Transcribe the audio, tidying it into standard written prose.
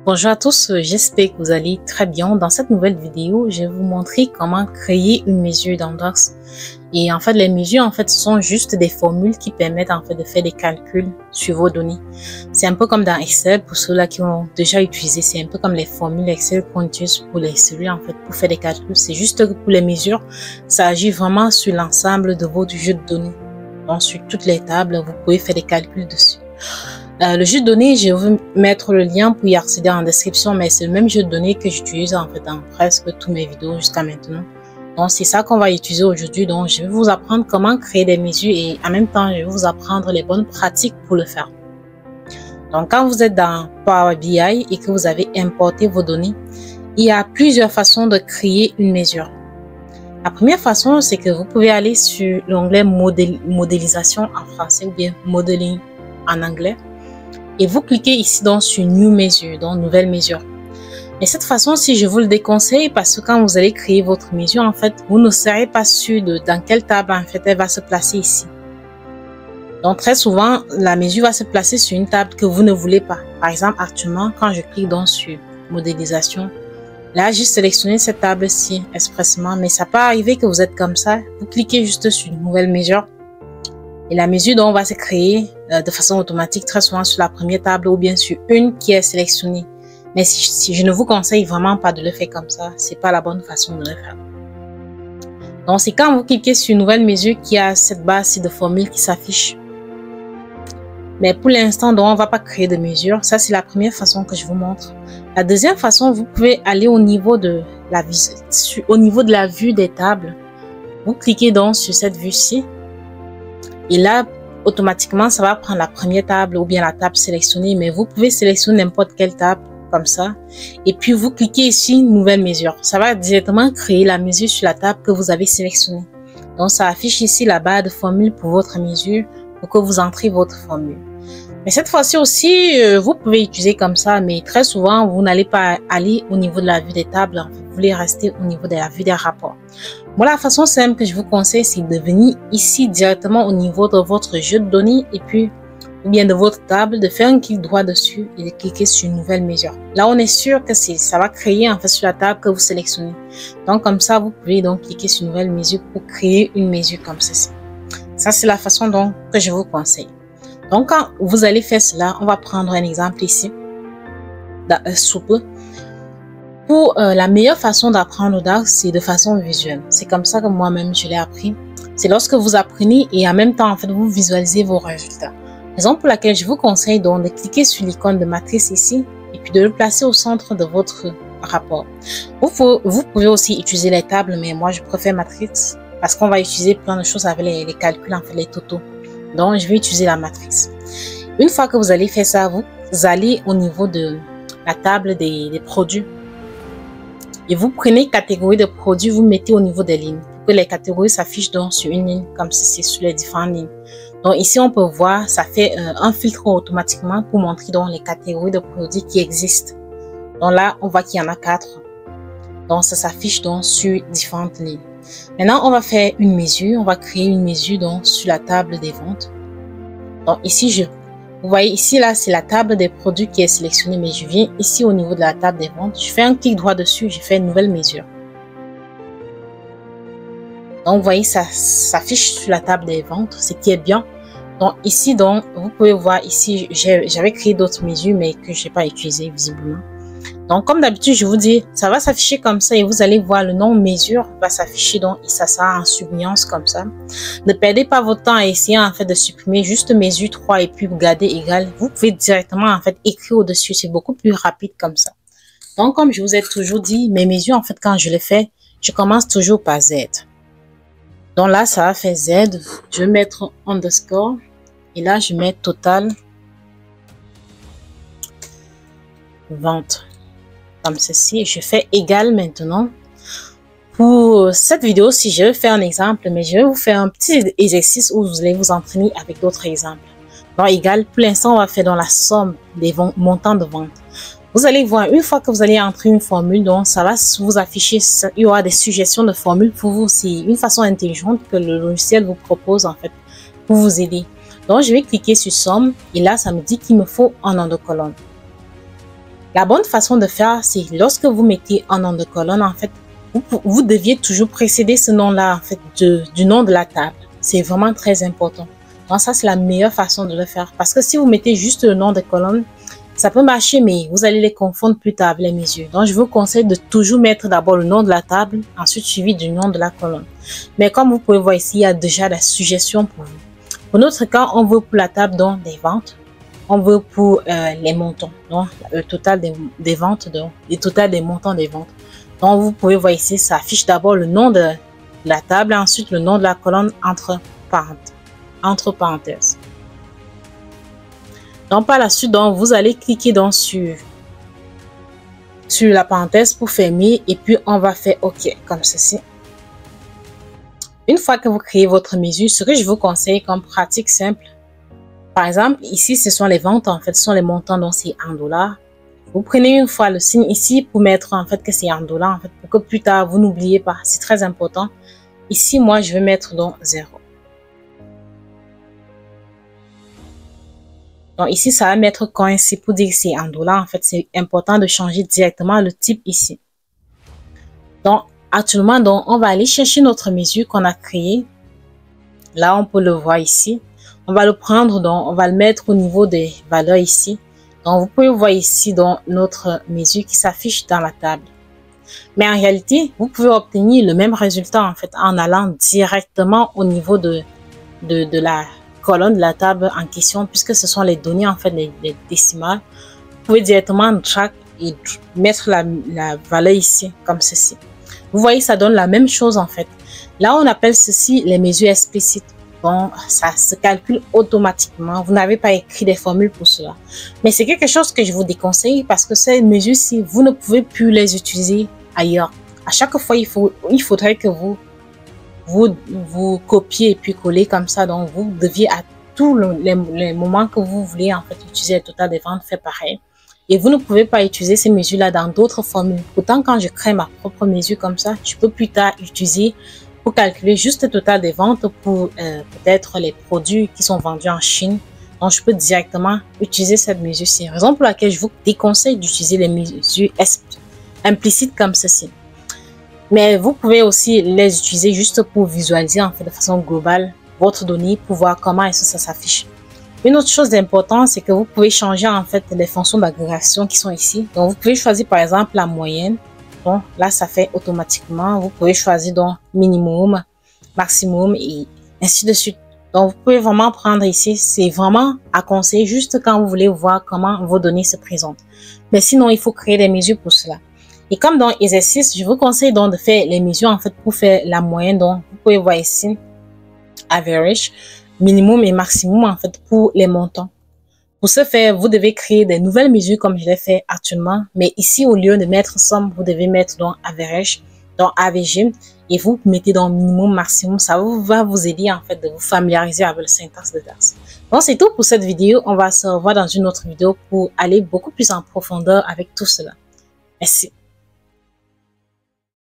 Bonjour à tous, j'espère que vous allez très bien. Dans cette nouvelle vidéo, je vais vous montrer comment créer une mesure dans Docs. Et en fait, les mesures, ce sont juste des formules qui permettent de faire des calculs sur vos données. C'est un peu comme dans Excel, pour ceux-là qui ont déjà utilisé, c'est un peu comme les formules Excel qu'on utilise pour les cellules, pour faire des calculs. C'est juste que pour les mesures, ça agit vraiment sur l'ensemble de votre jeu de données. Donc, sur toutes les tables, vous pouvez faire des calculs dessus. Le jeu de données, je vais vous mettre le lien pour y accéder en description, mais c'est le même jeu de données que j'utilise dans presque toutes mes vidéos jusqu'à maintenant. Donc c'est ça qu'on va utiliser aujourd'hui. Donc je vais vous apprendre comment créer des mesures et en même temps je vais vous apprendre les bonnes pratiques pour le faire. Donc quand vous êtes dans Power BI et que vous avez importé vos données, il y a plusieurs façons de créer une mesure. La première façon, c'est que vous pouvez aller sur l'onglet modélisation en français ou bien modeling en anglais. Et vous cliquez ici donc sur New Mesure, donc Nouvelle Mesure. Mais cette façon, si je vous le déconseille, parce que quand vous allez créer votre mesure, vous ne serez pas sûr de dans quelle table elle va se placer ici. Donc très souvent, la mesure va se placer sur une table que vous ne voulez pas. Par exemple, actuellement, quand je clique donc sur Modélisation, là j'ai sélectionné cette table-ci expressément, mais ça peut arriver que vous êtes comme ça. Vous cliquez juste sur Nouvelle Mesure. Et la mesure dont on va se créer de façon automatique très souvent sur la première table ou bien sur une qui est sélectionnée. Mais si je ne vous conseille vraiment pas de le faire comme ça, c'est pas la bonne façon de le faire. Donc c'est quand vous cliquez sur une nouvelle mesure qu'il y a cette barre-ci de formule qui s'affiche. Mais pour l'instant, donc on va pas créer de mesure. Ça c'est la première façon que je vous montre. La deuxième façon, vous pouvez aller au niveau de la vue des tables. Vous cliquez donc sur cette vue-ci. Et là, automatiquement, ça va prendre la première table ou bien la table sélectionnée, mais vous pouvez sélectionner n'importe quelle table comme ça. Et puis, vous cliquez ici, Nouvelle mesure. Ça va directement créer la mesure sur la table que vous avez sélectionnée. Donc, ça affiche ici la barre de formule pour votre mesure pour que vous entrez votre formule. Mais cette fois-ci aussi, vous pouvez utiliser comme ça, mais très souvent, vous n'allez pas aller au niveau de la vue des tables. Vous voulez rester au niveau de la vue des rapports. Moi, la façon simple que je vous conseille, c'est de venir ici directement au niveau de votre jeu de données et puis, ou bien de votre table, de faire un clic droit dessus et de cliquer sur une nouvelle mesure. Là, on est sûr que ça va créer sur la table que vous sélectionnez. Donc, comme ça, vous pouvez donc cliquer sur une nouvelle mesure pour créer une mesure comme ceci. Ça, c'est la façon donc que je vous conseille. Donc, quand vous allez faire cela, on va prendre un exemple ici, sous peu. Pour la meilleure façon d'apprendre Docs, c'est de façon visuelle. C'est comme ça que moi-même, je l'ai appris. C'est lorsque vous apprenez et en même temps, vous visualisez vos résultats. Raison pour laquelle je vous conseille donc de cliquer sur l'icône de matrice ici et puis de le placer au centre de votre rapport. Vous pouvez aussi utiliser les tables, mais moi, je préfère matrice parce qu'on va utiliser plein de choses avec les calculs, les totaux. Donc, je vais utiliser la matrice. Une fois que vous allez faire ça, vous allez au niveau de la table des produits. Et vous prenez catégorie de produits, vous mettez au niveau des lignes. Pour que les catégories s'affichent donc sur une ligne, comme ceci, sur les différentes lignes. Donc ici, on peut voir, ça fait un filtre automatiquement pour montrer donc les catégories de produits qui existent. Donc là, on voit qu'il y en a 4. Donc ça s'affiche donc sur différentes lignes. Maintenant, on va faire une mesure. On va créer une mesure donc sur la table des ventes. Donc ici, vous voyez ici, là, c'est la table des produits qui est sélectionnée, mais je viens ici au niveau de la table des ventes. Je fais un clic droit dessus, je fais une nouvelle mesure. Donc, vous voyez, ça s'affiche sur la table des ventes, ce qui est bien. Donc, ici, donc, vous pouvez voir ici, j'avais créé d'autres mesures, mais que je n'ai pas utilisées visiblement. Donc, comme d'habitude, je vous dis, ça va s'afficher comme ça et vous allez voir le nom mesure va s'afficher donc et ça sera en surbrillance comme ça. Ne perdez pas votre temps à essayer de supprimer juste mesure 3 et puis vous gardez égal. Vous pouvez directement écrire au-dessus. C'est beaucoup plus rapide comme ça. Donc, comme je vous ai toujours dit, mes mesures, quand je les fais, je commence toujours par Z. Donc là, ça va faire Z. Je vais mettre underscore et là, je mets total vente. Comme ceci, je fais égal maintenant. Pour cette vidéo, si je vais faire un exemple, mais je vais vous faire un petit exercice où vous allez vous entraîner avec d'autres exemples. Donc égal, pour l'instant, on va faire dans la somme des montants de vente. Vous allez voir, une fois que vous allez entrer une formule, donc ça va vous afficher, il y aura des suggestions de formules pour vous. C'est une façon intelligente que le logiciel vous propose pour vous aider. Donc je vais cliquer sur somme et là, ça me dit qu'il me faut un nom de colonne. La bonne façon de faire, c'est lorsque vous mettez un nom de colonne, en fait, vous deviez toujours précéder ce nom-là, en fait, du nom de la table. C'est vraiment très important. Donc ça, c'est la meilleure façon de le faire. Parce que si vous mettez juste le nom de colonne, ça peut marcher, mais vous allez les confondre plus tard avec les mesures. Donc, je vous conseille de toujours mettre d'abord le nom de la table, ensuite suivi du nom de la colonne. Mais comme vous pouvez voir ici, il y a déjà la suggestion pour vous. Pour notre cas, on veut pour la table donc des ventes. On veut pour les montants, donc le total des ventes, donc le total des montants des ventes. Donc, vous pouvez voir ici, ça affiche d'abord le nom de la table et ensuite le nom de la colonne entre parenthèses. Donc, par la suite, donc, vous allez cliquer donc sur la parenthèse pour fermer et puis on va faire OK comme ceci. Une fois que vous créez votre mesure, ce que je vous conseille comme pratique simple, par exemple, ici, ce sont les ventes, en fait, ce sont les montants, donc c'est en dollars. Vous prenez une fois le signe ici pour mettre, en fait, que c'est en dollars, en fait, pour que plus tard, vous n'oubliez pas. C'est très important. Ici, moi, je vais mettre donc 0. Donc, ici, ça va mettre coin, c'est pour dire que c'est en dollars. En fait, c'est important de changer directement le type ici. Donc, actuellement, donc, on va aller chercher notre mesure qu'on a créée. Là, on peut le voir ici. On va le prendre, donc on va le mettre au niveau des valeurs ici. Donc, vous pouvez voir ici donc notre mesure qui s'affiche dans la table. Mais en réalité, vous pouvez obtenir le même résultat en fait en allant directement au niveau de la colonne de la table en question, puisque ce sont les données en fait les décimales. Vous pouvez directement drag et mettre la valeur ici comme ceci. Vous voyez, ça donne la même chose en fait. Là, on appelle ceci les mesures explicites. Bon, ça se calcule automatiquement. Vous n'avez pas écrit des formules pour cela. Mais c'est quelque chose que je vous déconseille parce que ces mesures-ci, vous ne pouvez plus les utiliser ailleurs. À chaque fois, il faudrait que vous copiez et puis coller comme ça. Donc, vous deviez à tous les moments que vous voulez en fait utiliser le total des ventes, faire pareil. Et vous ne pouvez pas utiliser ces mesures-là dans d'autres formules. Pourtant, quand je crée ma propre mesure comme ça, je peux plus tard utiliser pour calculer juste le total des ventes pour peut-être les produits qui sont vendus en Chine. Donc, je peux directement utiliser cette mesure. C'est la raison pour laquelle je vous déconseille d'utiliser les mesures implicites comme ceci. Mais vous pouvez aussi les utiliser juste pour visualiser en fait de façon globale votre donnée pour voir comment est-ce que ça s'affiche. Une autre chose d'important, c'est que vous pouvez changer en fait les fonctions d'agrégation qui sont ici. Donc, vous pouvez choisir par exemple la moyenne. Bon, là, ça fait automatiquement. Vous pouvez choisir donc minimum, maximum et ainsi de suite. Donc, vous pouvez vraiment prendre ici. C'est vraiment à conseiller juste quand vous voulez voir comment vos données se présentent. Mais sinon, il faut créer des mesures pour cela. Et comme dans exercice, je vous conseille donc de faire les mesures en fait pour faire la moyenne. Donc, vous pouvez voir ici average, minimum et maximum en fait pour les montants. Pour ce faire, vous devez créer des nouvelles mesures comme je l'ai fait actuellement. Mais ici, au lieu de mettre somme, vous devez mettre donc average, donc AVG, et vous mettez donc minimum, maximum. Ça va vous aider en fait de vous familiariser avec le syntaxe de DAX. Donc, c'est tout pour cette vidéo. On va se revoir dans une autre vidéo pour aller beaucoup plus en profondeur avec tout cela. Merci.